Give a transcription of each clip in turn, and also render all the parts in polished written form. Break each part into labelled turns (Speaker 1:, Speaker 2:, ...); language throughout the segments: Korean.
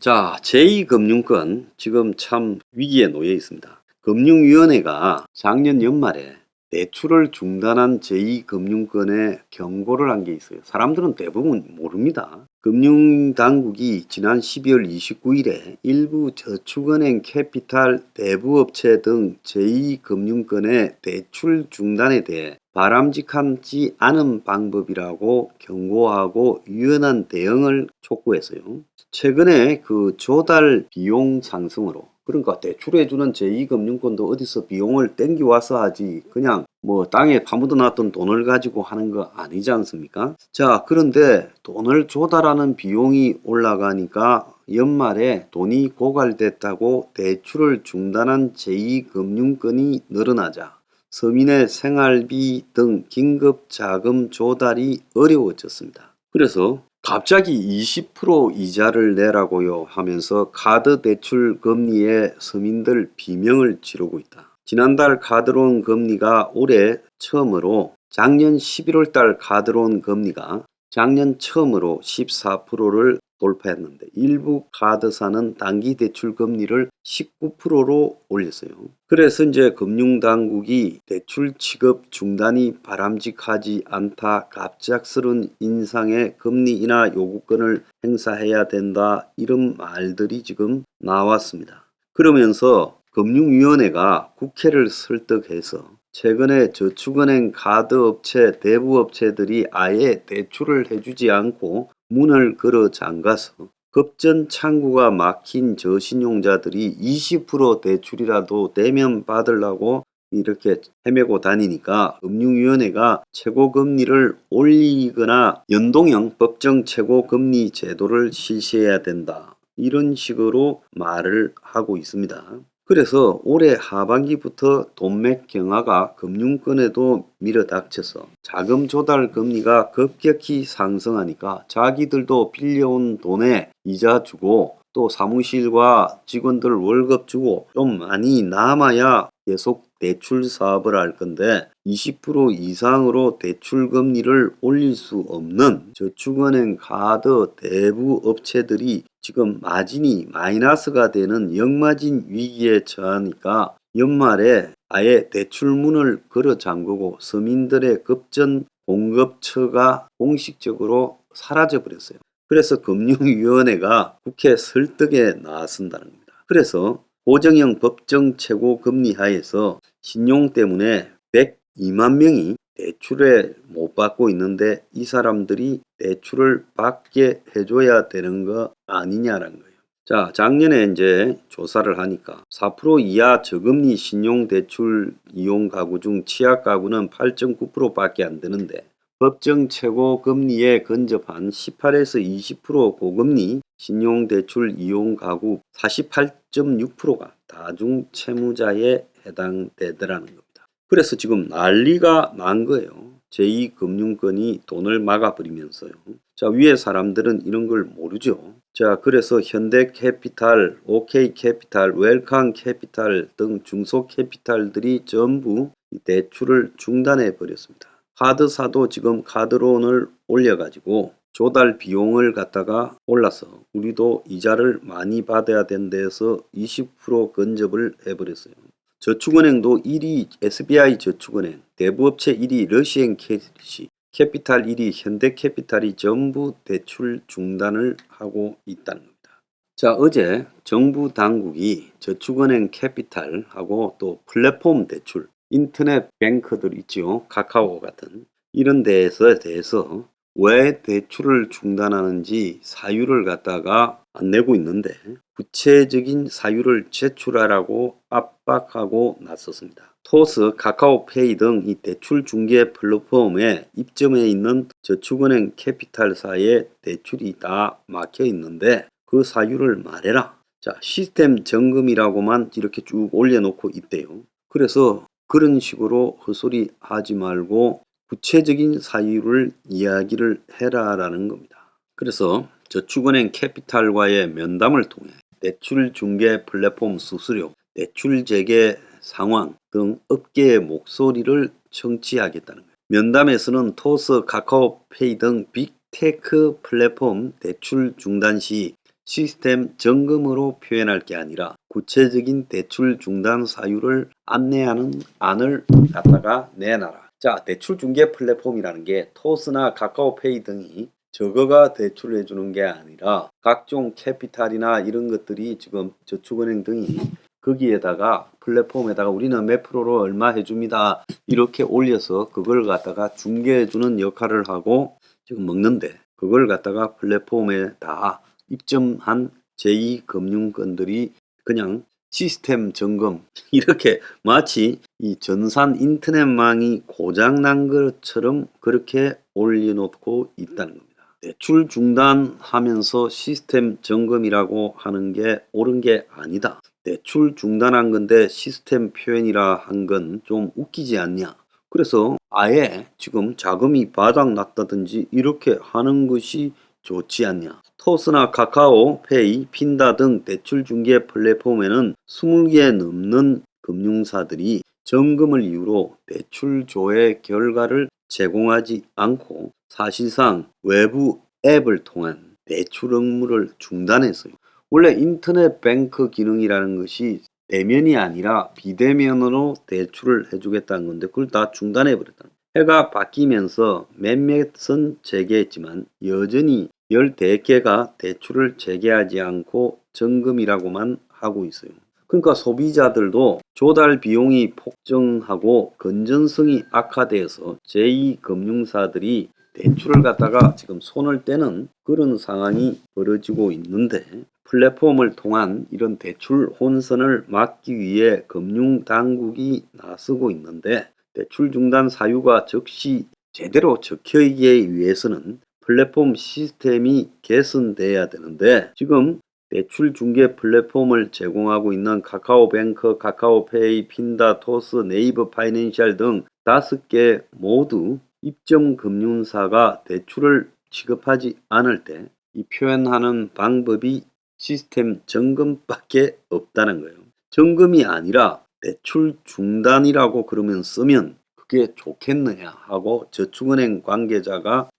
Speaker 1: 자, 제2금융권 지금 참 위기에 놓여 있습니다. 금융위원회가 작년 연말에 대출을 중단한 제2금융권에 경고를 한 게 있어요. 사람들은 대부분 모릅니다. 금융당국이 지난 12월 29일에 일부 저축은행 캐피탈 대부업체 등 제2금융권의 대출 중단에 대해 바람직하지 않은 방법이라고 경고하고 유연한 대응을 촉구했어요. 최근에 그 조달 비용 상승으로, 그러니까 대출해주는 제2금융권도 어디서 비용을 땡겨와서 하지 그냥 뭐 땅에 파묻어 놨던 돈을 가지고 하는 거 아니지 않습니까? 자, 그런데 돈을 조달하는 비용이 올라가니까 연말에 돈이 고갈됐다고 대출을 중단한 제2금융권이 늘어나자 서민의 생활비 등 긴급 자금 조달이 어려워졌습니다. 그래서 갑자기 20% 이자를 내라고요 하면서 카드 대출 금리에 서민들 비명을 지르고 있다. 지난달 카드론 금리가 올해 처음으로, 작년 11월 달 카드론 금리가 작년 처음으로 14%를 돌파했는데 일부 카드사는 단기 대출 금리를 19%로 올렸어요. 그래서 이제 금융당국이 대출 취급 중단이 바람직하지 않다, 갑작스런 인상의 금리 인하 요구권을 행사해야 된다, 이런 말들이 지금 나왔습니다. 그러면서 금융위원회가 국회를 설득해서 최근에 저축은행 카드업체 대부업체들이 아예 대출을 해주지 않고 문을 걸어 잠가서 급전 창구가 막힌 저신용자들이 20% 대출이라도 대면 받으려고 이렇게 헤매고 다니니까 금융위원회가 최고금리를 올리거나 연동형 법정 최고금리 제도를 실시해야 된다, 이런 식으로 말을 하고 있습니다. 그래서 올해 하반기부터 돈맥 경화가 금융권에도 밀어닥쳐서 자금 조달 금리가 급격히 상승하니까 자기들도 빌려온 돈에 이자 주고 또 사무실과 직원들 월급 주고 좀 많이 남아야 계속 대출 사업을 할 건데 20% 이상으로 대출 금리를 올릴 수 없는 저축은행 카드 대부 업체들이 지금 마진이 마이너스가 되는 역마진 위기에 처하니까 연말에 아예 대출문을 걸어 잠그고 서민들의 급전 공급처가 공식적으로 사라져 버렸어요. 그래서 금융위원회가 국회 설득에 나선다는 겁니다. 그래서 고정형 법정 최고금리 하에서 신용 때문에 102만 명이 대출을 못 받고 있는데 이 사람들이 대출을 받게 해줘야 되는 거 아니냐라는 거예요. 자, 작년에 이제 조사를 하니까 4% 이하 저금리 신용대출 이용 가구 중 취약 가구는 8.9% 밖에 안 되는데 법정 최고금리에 근접한 18에서 20% 고금리 신용대출 이용 가구 48.6%가 다중채무자에 해당되더라는 겁니다. 그래서 지금 난리가 난 거예요. 제2금융권이 돈을 막아버리면서요. 자, 위에 사람들은 이런 걸 모르죠. 자, 그래서 현대캐피탈, OK캐피탈, 웰컴캐피탈 등 중소캐피탈들이 전부 대출을 중단해 버렸습니다. 카드사도 지금 카드론을 올려가지고 조달 비용을 갖다가 올라서 우리도 이자를 많이 받아야 된다해서 20% 근접을 해버렸어요. 저축은행도 1위 SBI 저축은행, 대부업체 1위 러시앤캐시, 캐피탈 1위 현대캐피탈이 전부 대출 중단을 하고 있다는 겁니다. 자, 어제 정부 당국이 저축은행 캐피탈하고 또 플랫폼 대출, 인터넷 뱅크들 있죠, 카카오 같은 이런 대해서 왜 대출을 중단하는지 사유를 갖다가 안 내고 있는데 구체적인 사유를 제출하라고 압박하고 나섰습니다. 토스, 카카오페이 등 이 대출 중개 플랫폼에 입점해 있는 저축은행 캐피탈사의 대출이 다 막혀 있는데 그 사유를 말해라. 자, 시스템 점검이라고만 이렇게 쭉 올려놓고 있대요. 그래서 그런 식으로 헛소리 하지 말고 구체적인 사유를 이야기를 해라라는 겁니다. 그래서 저축은행 캐피탈과의 면담을 통해 대출 중개 플랫폼 수수료, 대출 재개 상황 등 업계의 목소리를 청취하겠다는 거예요. 면담에서는 토스, 카카오페이 등 빅테크 플랫폼 대출 중단 시 시스템 점검으로 표현할 게 아니라 구체적인 대출 중단 사유를 안내하는 안을 갖다가 내놔라. 자, 대출 중개 플랫폼이라는 게 토스나 카카오페이 등이 저거가 대출을 해주는 게 아니라 각종 캐피탈이나 이런 것들이 지금 저축은행 등이 거기에다가 플랫폼에다가 우리는 몇 프로로 얼마 해줍니다 이렇게 올려서 그걸 갖다가 중개해주는 역할을 하고 지금 먹는데, 그걸 갖다가 플랫폼에 다 입점한 제2금융권들이 그냥 시스템 점검 이렇게 마치 이 전산 인터넷망이 고장난 것처럼 그렇게 올려놓고 있다는 겁니다. 대출 중단하면서 시스템 점검이라고 하는 게 옳은 게 아니다. 대출 중단한 건데 시스템 표현이라 한 건 좀 웃기지 않냐. 그래서 아예 지금 자금이 바닥났다든지 이렇게 하는 것이 좋지 않냐. 토스나 카카오페이, 핀다 등 대출 중개 플랫폼에는 20개 넘는 금융사들이 점검을 이유로 대출 조회 결과를 제공하지 않고 사실상 외부 앱을 통한 대출 업무를 중단했어요. 원래 인터넷 뱅크 기능이라는 것이 대면이 아니라 비대면으로 대출을 해주겠다는 건데 그걸 다 중단해버렸다. 해가 바뀌면서 몇몇은 재개했지만 여전히 14개가 대출을 재개하지 않고 점검이라고만 하고 있어요. 그러니까 소비자들도 조달 비용이 폭증하고 건전성이 악화되어서 제2금융사들이 대출을 갖다가 지금 손을 떼는 그런 상황이 벌어지고 있는데, 플랫폼을 통한 이런 대출 혼선을 막기 위해 금융당국이 나서고 있는데, 대출 중단 사유가 즉시 제대로 적혀있기 위해서는 플랫폼 시스템이 개선돼야 되는데, 지금 대출 중개 플랫폼을 제공하고 있는 카카오뱅크, 카카오페이, 핀다, 토스, 네이버 파이낸셜 등 5개 모두 입점 금융사가 대출을 취급하지 않을 때 이 표현하는 방법이 시스템 점검밖에 없다는 거예요. 점검이 아니라 대출 중단이라고 그러면 쓰면 그게 좋겠느냐 하고 저축은행 관계자가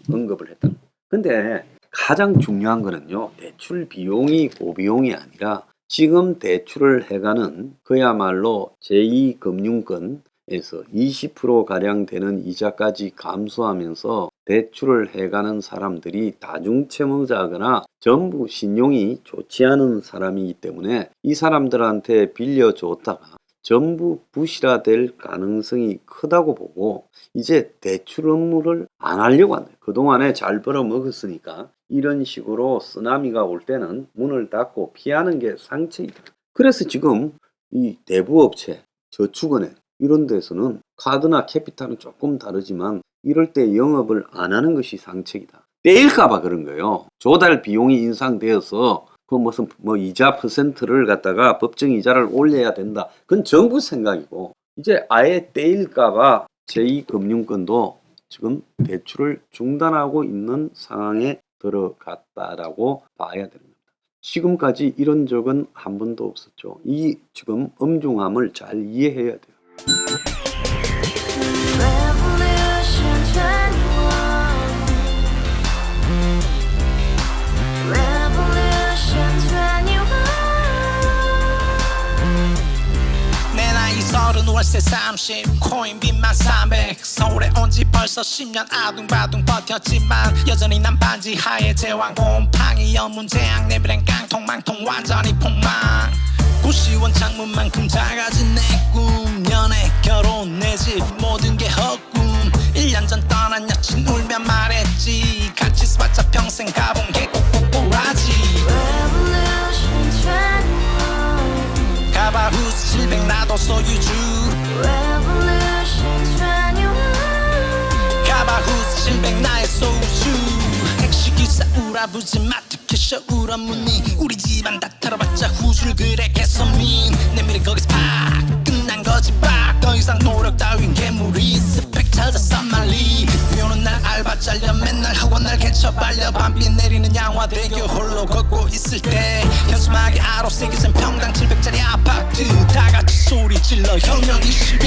Speaker 1: 언급을 했다. 근데 가장 중요한 거는요, 대출 비용이 고비용이 아니라 지금 대출을 해가는 그야말로 제2금융권에서 20%가량 되는 이자까지 감수하면서 대출을 해가는 사람들이 다중채무자거나 전부 신용이 좋지 않은 사람이기 때문에 이 사람들한테 빌려줬다가 전부 부실화될 가능성이 크다고 보고 이제 대출 업무를 안 하려고 한다. 그동안에 잘 벌어먹었으니까 이런 식으로 쓰나미가 올 때는 문을 닫고 피하는 게 상책이다. 그래서 지금 이 대부업체, 저축은행 이런 데서는 카드나 캐피탈은 조금 다르지만 이럴 때 영업을 안 하는 것이 상책이다. 떼일까봐 그런 거예요. 조달 비용이 인상되어서 그 무슨 이자 퍼센트를 갖다가 법정 이자를 올려야 된다. 그건 정부 생각이고 이제 아예 떼일까봐 제2금융권도 지금 대출을 중단하고 있는 상황에 들어갔다라고 봐야 됩니다. 지금까지 이런 적은 한 번도 없었죠. 이 지금 엄중함을 잘 이해해야 돼요.
Speaker 2: 월세 30 코인빚만 300 서울에 온지 벌써 10년 아둥바둥 버텼지만 여전히 난 반지 하에 제왕 곰팡이 연문제약 내비랭 깡통망통 완전히 폭망 고시원 창문만큼 작아진 내 꿈 연애 결혼 내 집 모든 게 헛꿈 1년 전 떠난 여친 울며 말했지 같이 살자 평생 가본 게 꼬꼬꼬라지 가바후스 700 나도 소유주 가바후스 700 나의 소유주 택시기사 우라부지 마트 캐셔 울어무니 우리 집안 다 털어봤자 후술 그래 개선민 내미래 거기서 팍 끝난 거지 팍 더 이상 노력 따윈 괴물이 스펙 찾아서 말리 비오는 날 알바 잘려 맨날 학원 날 개쳐 발려 밤비 내리는 양화대교 홀로 걷고 있을 때 현수막에 아로 새겨진 평당 700짜리 아파트 다같이 소리 질러 혁명 21